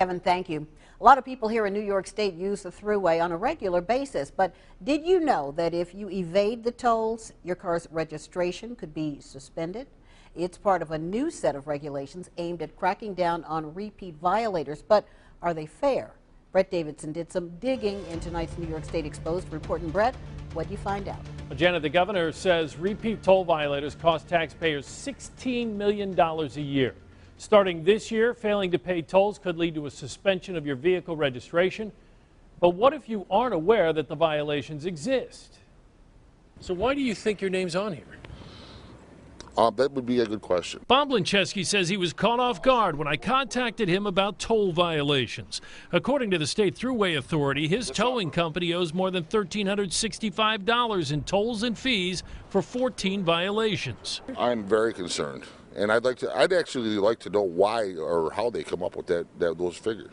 Kevin, thank you. A lot of people here in New York State use the Thruway on a regular basis, but did you know that if you evade the tolls, your car's registration could be suspended? It's part of a new set of regulations aimed at cracking down on repeat violators, but are they fair? Brett Davidson did some digging in tonight's New York State Exposed report. And Brett, what'd you find out? Well, Janet, the governor says repeat toll violators cost taxpayers $16 million a year. Starting this year, failing to pay tolls could lead to a suspension of your vehicle registration. But what if you aren't aware that the violations exist? So why do you think your name's on here? That would be a good question. Bob Lincheski says he was caught off guard when I contacted him about toll violations. According to the State Thruway Authority, his towing company owes more than $1,365 in tolls and fees for 14 violations. I'm very concerned, and I'd actually like to know why or how they come up with those figures.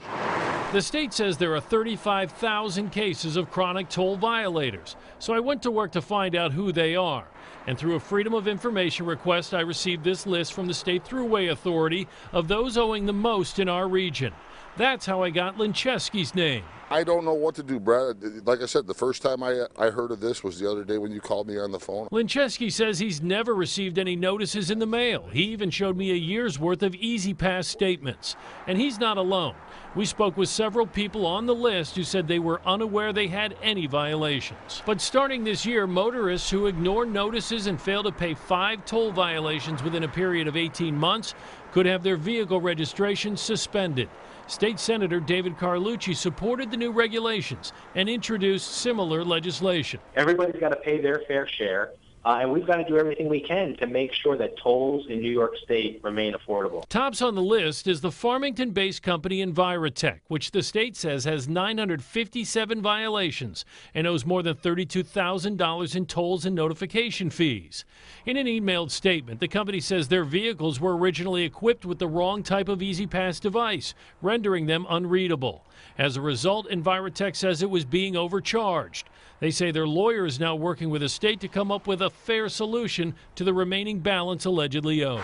The state says there are 35,000 cases of chronic toll violators, so I went to work to find out who they are. And through a Freedom of Information request, I received this list from the State Thruway Authority of those owing the most in our region. That's how I got Lincheski's name. I don't know what to do, Brad. Like I said, the first time I heard of this was the other day when you called me on the phone. Lincheski says he's never received any notices in the mail. He even showed me a year's worth of Easy Pass statements. And he's not alone. We spoke with several people on the list who said they were unaware they had any violations. But starting this year, motorists who ignore notices and fail to pay 5 toll violations within a period of 18 months could have their vehicle registration suspended. State Senator David Carlucci supported the new regulations and introduced similar legislation. Everybody's got to pay their fair share, and we've got to do everything we can to make sure that tolls in New York State remain affordable. Tops on the list is the Farmington-based company Envirotech, which the state says has 957 violations and owes more than $32,000 in tolls and notification fees. In an emailed statement, the company says their vehicles were originally equipped with the wrong type of Easy Pass device, rendering them unreadable. As a result, Envirotech says it was being overcharged. They say their lawyer is now working with the state to come up with a fair solution to the remaining balance allegedly owed.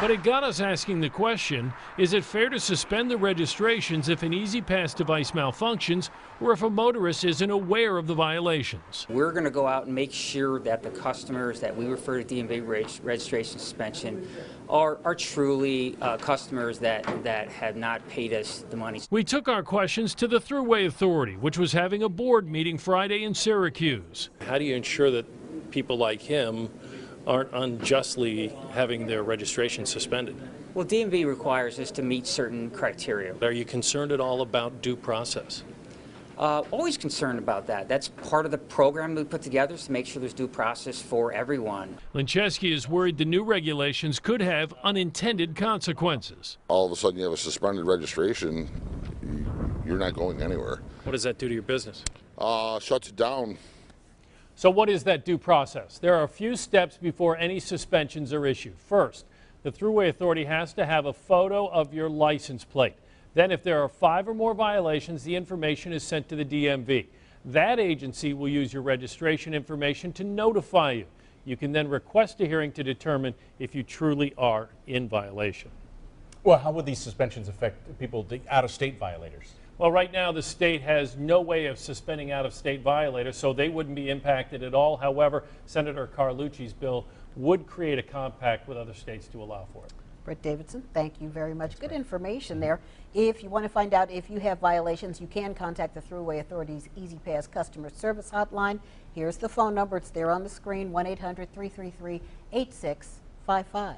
But it got us asking the question, is it fair to suspend the registrations if an Easy Pass device malfunctions or if a motorist isn't aware of the violations? We're going to go out and make sure that the customers that we refer to DMV registration suspension are truly customers that have not paid us the money. We took our questions to the Thruway Authority, which was having a board meeting Friday in Syracuse. How do you ensure that people like him aren't unjustly having their registration suspended? Well, DMV requires us to meet certain criteria. Are you concerned at all about due process? Always concerned about that. That's part of the program we put together, is to make sure there's due process for everyone. Lincheski is worried the new regulations could have unintended consequences. All of a sudden you have a suspended registration, you're not going anywhere. What does that do to your business? Shuts it down. So what is that due process? There are a few steps before any suspensions are issued. First, the Thruway Authority has to have a photo of your license plate. Then if there are 5 or more violations, the information is sent to the DMV. That agency will use your registration information to notify you. You can then request a hearing to determine if you truly are in violation. Well, how would these suspensions affect people, the out-of-state violators? Well, right now the state has no way of suspending out-of-state violators, so they wouldn't be impacted at all. However, Senator Carlucci's bill would create a compact with other states to allow for it. Brett Davidson, thank you very much. Good information there. If you want to find out if you have violations, you can contact the Thruway Authority's Easy Pass Customer Service Hotline. Here's the phone number. It's there on the screen, 1-800-333-8655.